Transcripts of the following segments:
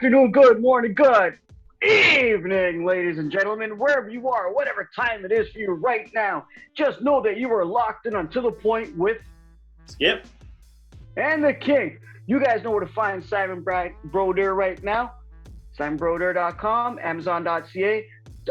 afternoon, good morning, good evening, ladies and gentlemen, wherever you are, whatever time it is for you right now. Just know that you are locked in on To The Point with Skip and the King. You guys know where to find Simon Broder right now. SimonBroder.com, Amazon.ca,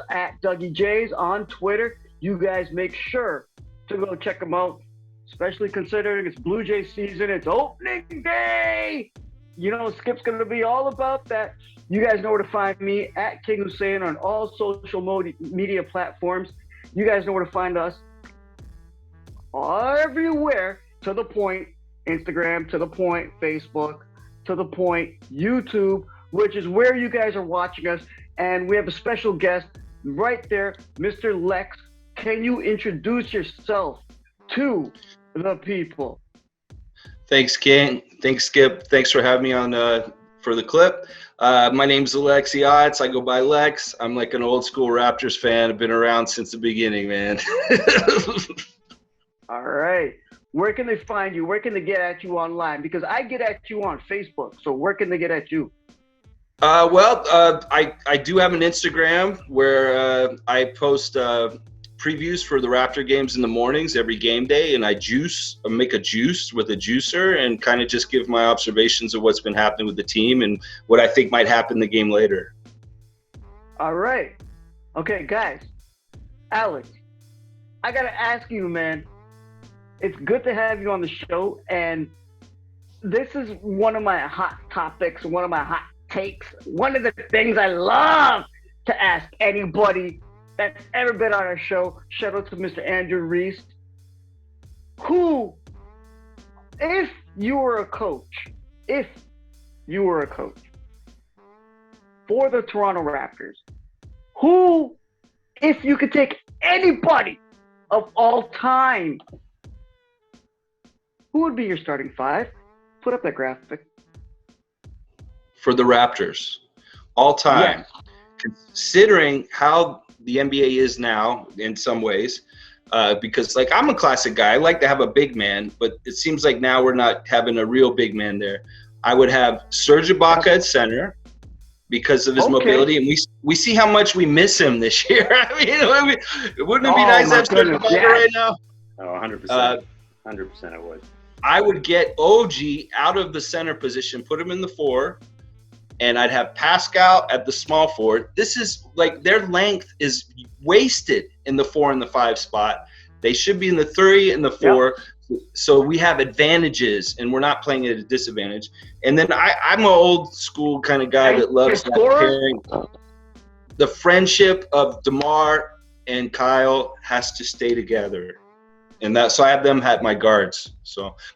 at Dougie J's on Twitter. You guys make sure to go check them out, especially considering it's Blue Jay season. It's opening day. You know, Skip's going to be all about that. You guys know where to find me at King Hussein on all social media platforms. You guys know where to find us everywhere. To The Point, Instagram, To The Point, Facebook, To The Point, YouTube, which is where you guys are watching us. And we have a special guest right there, Mr. Lex. Can you introduce yourself to the people? Thanks, King. Thanks, Skip. Thanks for having me on for the clip. My name's Alexey. I go by Lex. I'm like an old school Raptors fan. I've been around since the beginning, man. All right. Where can they find you? Where can they get at you online? Because I get at you on Facebook. So where can they get at you? I do have an Instagram where I post previews for the Raptor games in the mornings every game day, and I make a juice with a juicer and kind of just give my observations of what's been happening with the team and what I think might happen the game later. All right. Okay, guys. Alex, I got to ask you, man. It's good to have you on the show, and this is one of my hot topics, one of my hot takes, one of the things I love to ask anybody that's ever been on our show. Shout out to Mr. Andrew Reece. Who, if you were a coach for the Toronto Raptors, who, if you could take anybody of all time, who would be your starting five? Put up that graphic. For the Raptors, all time, considering how the NBA is now in some ways, because like I'm a classic guy. I like to have a big man, but it seems like now we're not having a real big man there. I would have Serge Ibaka at center because of his mobility, and we see how much we miss him this year. I mean, wouldn't it be nice to have Serge Ibaka right now? Oh, 100%. 100% I would. I would get OG out of the center position, put him in the 4, and I'd have Pascal at the small forward. This is like their length is wasted in the 4 and the 5 spot. They should be in the 3 and the 4. Yep. So we have advantages, and we're not playing at a disadvantage. And then I'm an old school kind of guy that loves that pairing. The friendship of DeMar and Kyle has to stay together. And so I have them at my guards.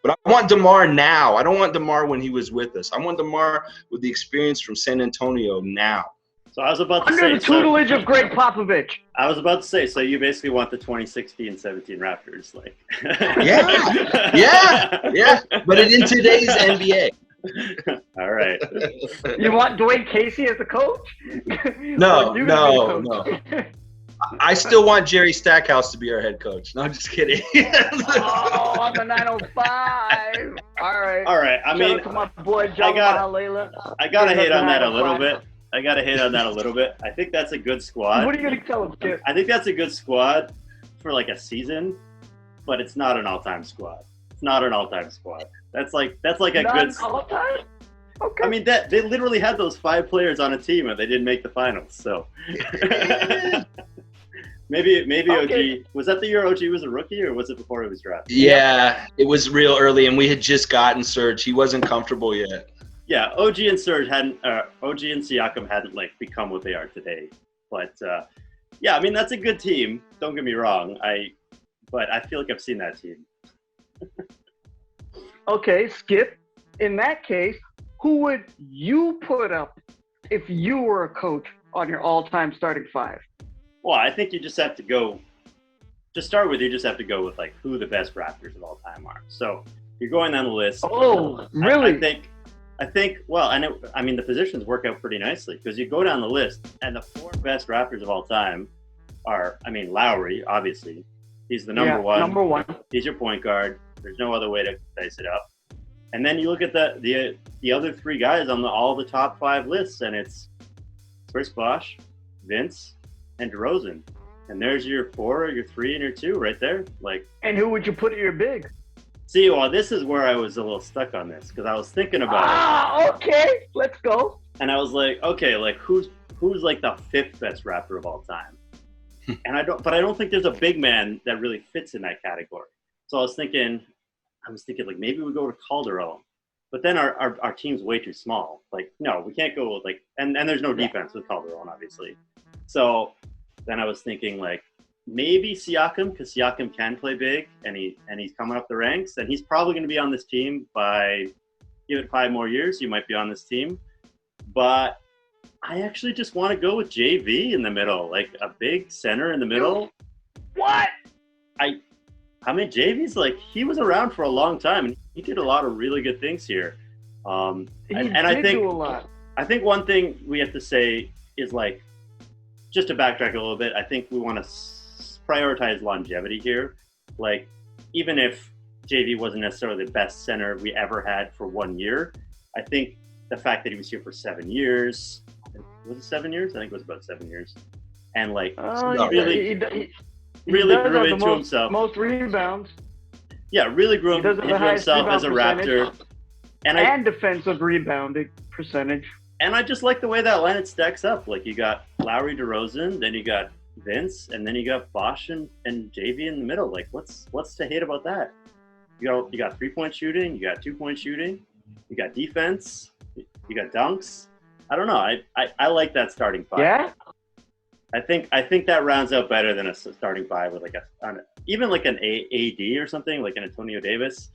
But I want DeMar now. I don't want DeMar when he was with us. I want DeMar with the experience from San Antonio now. So I was about to say, under the tutelage of Greg Popovich. I was about to say, so you basically want the 2016-17 Raptors, like. yeah. But in today's NBA. All right. You want Dwayne Casey as the coach? No. I still want Jerry Stackhouse to be our head coach. No, I'm just kidding. On the 905. All right. I mean, to my boy John I gotta hit on that a little bit. I think that's a good squad. What are you gonna tell him, kid? I think that's a good squad for like a season, but it's not an all-time squad. That's like a not good all-time. Okay. I mean, they literally had those 5 players on a team and they didn't make the finals. So maybe okay. OG, was that the year OG was a rookie, or was it before he was drafted? Yeah, it was real early, and we had just gotten Serge. He wasn't comfortable yet. Yeah, OG and Siakam hadn't like become what they are today. But yeah, I mean, that's a good team. Don't get me wrong. But I feel like I've seen that team. Okay, Skip. In that case, who would you put up if you were a coach on your all-time starting 5? Well, I think you just have to go. To start with, you just have to go with like who the best Raptors of all time are. So you're going down the list. Oh, really? I think. Well, I mean, the positions work out pretty nicely because you go down the list, and the 4 best Raptors of all time are. I mean, Lowry, obviously, he's the number one. Number one. He's your point guard. There's no other way to dice it up. And then you look at the other three guys on all the top 5 lists, and it's Chris Bosh, Vince, and DeRozan. And there's your 4, your 3, and your 2 right there. Like, and who would you put at your big? see, well, this is where I was a little stuck on this because I was thinking about it. Okay, let's go. And I was like, okay, like who's like the 5th best Raptor of all time? And I don't think there's a big man that really fits in that category. So I was thinking like maybe we go to Calderon, but then our team's way too small. Like, no, we can't go like, and there's no defense with Calderon, obviously. So then I was thinking like maybe Siakam, because Siakam can play big, and he's coming up the ranks, and he's probably going to be on this team by, give it 5 more years, you might be on this team. But I actually just want to go with JV in the middle, like a big center in the middle. What? I mean, JV's like, he was around for a long time, and he did a lot of really good things here. I think do a lot. I think one thing we have to say is like, just to backtrack a little bit, I think we want to prioritize longevity here. Like, even if JV wasn't necessarily the best center we ever had for 1 year, I think the fact that he was here for 7 years, was it 7 years? I think it was about 7 years. And like, really grew into himself. Most rebounds. Yeah, really grew into himself as a Raptor. And defensive rebounding percentage. And I just like the way that lineup stacks up. Like, you got Lowry, DeRozan, then you got Vince, and then you got Bosh and JV in the middle. Like, what's to hate about that? You got 3-point shooting, you got 2-point shooting, you got defense, you got dunks. I don't know. I like that starting 5. Yeah. I think that rounds out better than a starting 5 with like even like an AD or something, like an Antonio Davis.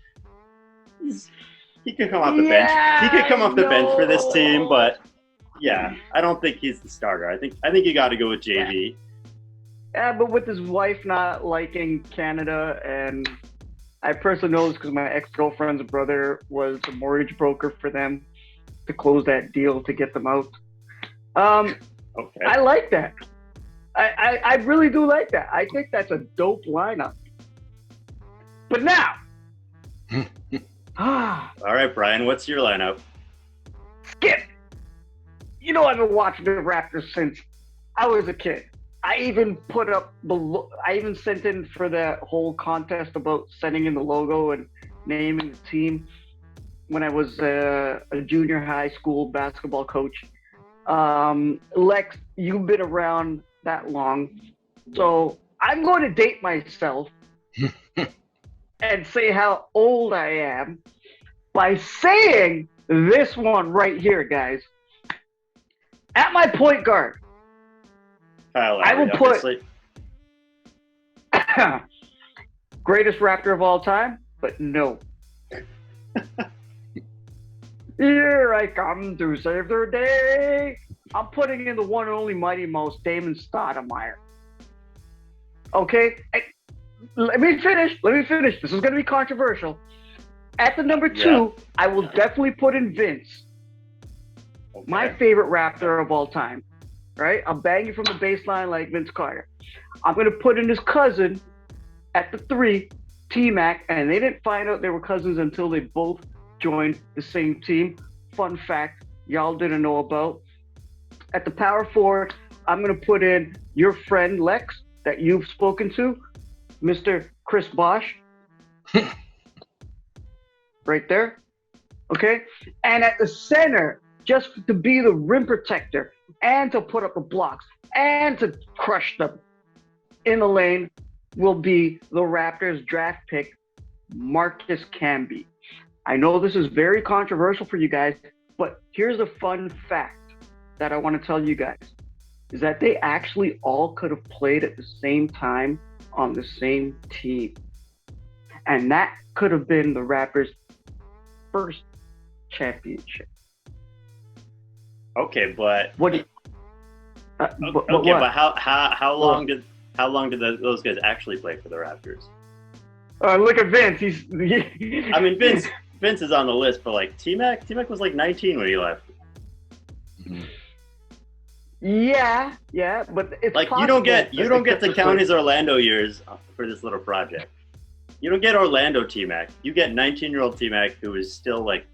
He could come off the bench. He could come off the bench for this team, but yeah, I don't think he's the starter. I think you got to go with JV. Yeah, but with his wife not liking Canada, and I personally know this because my ex-girlfriend's brother was a mortgage broker for them to close that deal to get them out. Okay. I like that. I really do like that. I think that's a dope lineup. But now, all right, Brian, what's your lineup? Skip. You know, I've been watching the Raptors since I was a kid. I even sent in for that whole contest about sending in the logo and naming the team when I was a junior high school basketball coach. Lex, you've been around that long, so I'm going to date myself and say how old I am by saying this one right here, guys. At my point guard, Kyle Lowry, I will obviously. put greatest Raptor of all time, but no. Here I come to save their day. I'm putting in the one and only Mighty Mouse, Damon Stoudemire. Okay? Let me finish. This is going to be controversial. At the number 2, I will definitely put in Vince. Okay. My favorite Raptor of all time. Right? I'm banging from the baseline like Vince Carter. I'm going to put in his cousin at the 3, T-Mac, and they didn't find out they were cousins until they both joined the same team. Fun fact, y'all didn't know about. At the power 4, I'm going to put in your friend Lex that you've spoken to, Mr. Chris Bosh. Right there. Okay? And at the center, just to be the rim protector and to put up the blocks and to crush them in the lane, will be the Raptors draft pick, Marcus Camby. I know this is very controversial for you guys, but here's a fun fact that I want to tell you guys, is that they actually all could have played at the same time on the same team. And that could have been the Raptors' first championship. Okay, but what do you, but how long did those guys actually play for the Raptors? Look at Vince. I mean, Vince is on the list, but like T-Mac was like 19 when he left. Mm-hmm. Yeah, but it's like you don't get to count his Orlando years for this little project. You don't get Orlando T-Mac. You get 19-year-old T-Mac who is still like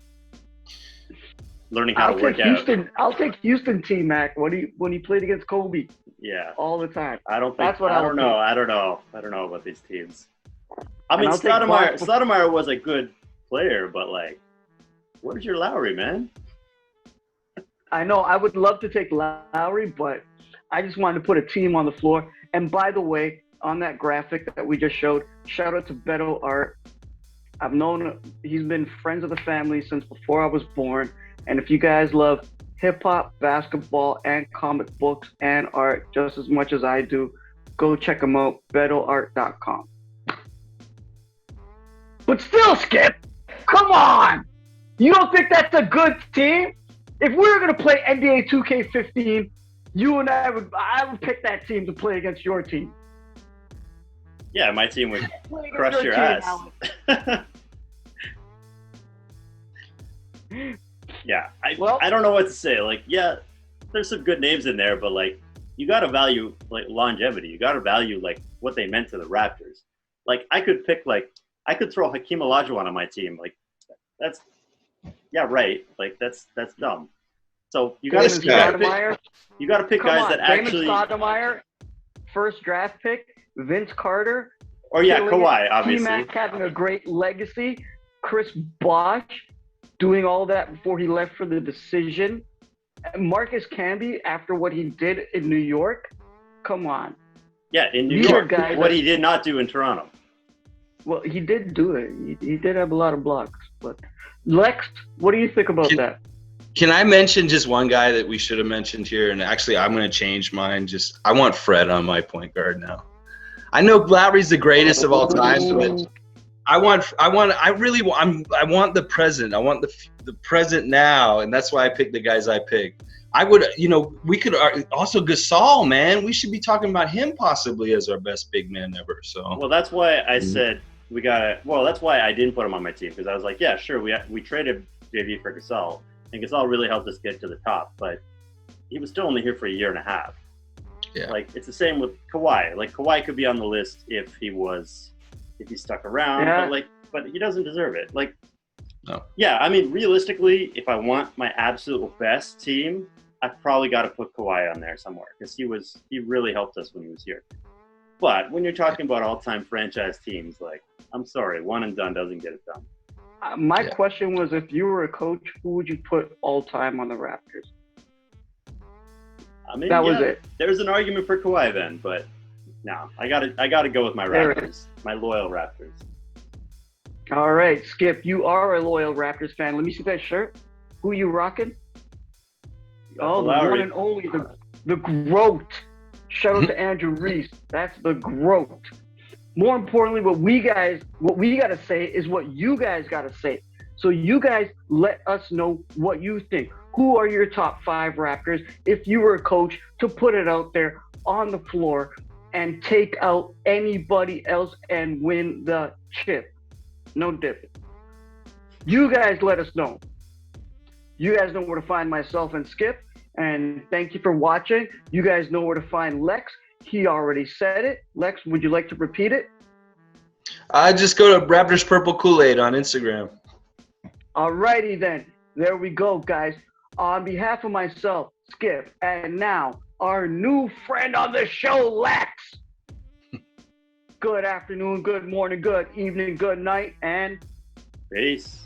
learning how to work out. I'll take Houston T-Mac when he played against Kobe. Yeah, all the time. I don't think. That's what I don't know. I don't know about these teams. I mean, I'll take Stoudemire was a good player, but like, where's your Lowry, man? I know. I would love to take Lowry, but I just wanted to put a team on the floor. And by the way, on that graphic that we just showed, shout out to Beto Art. I've known he's been friends of the family since before I was born. And if you guys love hip hop, basketball, and comic books and art just as much as I do, go check him out, betoart.com. But still, Skip, come on! You don't think that's a good team? If we were going to play NBA 2K15, you and I would pick that team to play against your team. Yeah, my team would crush your ass. Yeah, I don't know what to say. Like, yeah, there's some good names in there, but like, you got to value like longevity. You got to value like what they meant to the Raptors. Like, I could throw Hakeem Olajuwon on my team. Like, that's right. Like, that's dumb. So you got to pick guys that actually. Stoudemire, first draft pick. Vince Carter. Or yeah, Kawhi, obviously. T-Mac having a great legacy. Chris Bosh doing all that before he left for the decision. Marcus Camby after what he did in New York. Come on. Yeah, in New York, what he did not do in Toronto. Well, he did do it. He did have a lot of blocks. But Lex, what do you think about that? Can I mention just one guy that we should have mentioned here? And actually, I'm going to change mine. I want Fred on my point guard now. I know Lowry's the greatest of all time, but I want the present. I want the present now, and that's why I picked the guys I picked. I would, we could also Gasol, man. We should be talking about him possibly as our best big man ever. So. Well, that's why I said we got. Well, that's why I didn't put him on my team, because I was like, yeah, sure, we traded JV for Gasol, and Gasol really helped us get to the top, but he was still only here for a year and a half. Yeah. Like, it's the same with Kawhi. Like, Kawhi could be on the list if he stuck around, but he doesn't deserve it. Like, no. Yeah, I mean, realistically, if I want my absolute best team, I've probably got to put Kawhi on there somewhere, because he really helped us when he was here. But when you're talking about all-time franchise teams, like, I'm sorry, one and done doesn't get it done. My question was, if you were a coach, who would you put all-time on the Raptors? I mean, that was it. There's an argument for Kawhi then, but no, I gotta go with my Raptors, my loyal Raptors. All right, Skip, you are a loyal Raptors fan. Let me see that shirt. Who you rocking? Oh, the one and only, the GOAT. Shout out to Andrew Reece. That's the GOAT. More importantly, what we gotta say is what you guys gotta say. So you guys let us know what you think. Who are your top 5 Raptors if you were a coach to put it out there on the floor and take out anybody else and win the chip? No dip. You guys let us know. You guys know where to find myself and Skip. And thank you for watching. You guys know where to find Lex. He already said it. Lex, would you like to repeat it? Just go to Raptors Purple Kool-Aid on Instagram. Alrighty then. There we go, guys. On behalf of myself, Skip, and now our new friend on the show, Lex. Good afternoon, good morning, good evening, good night, and peace.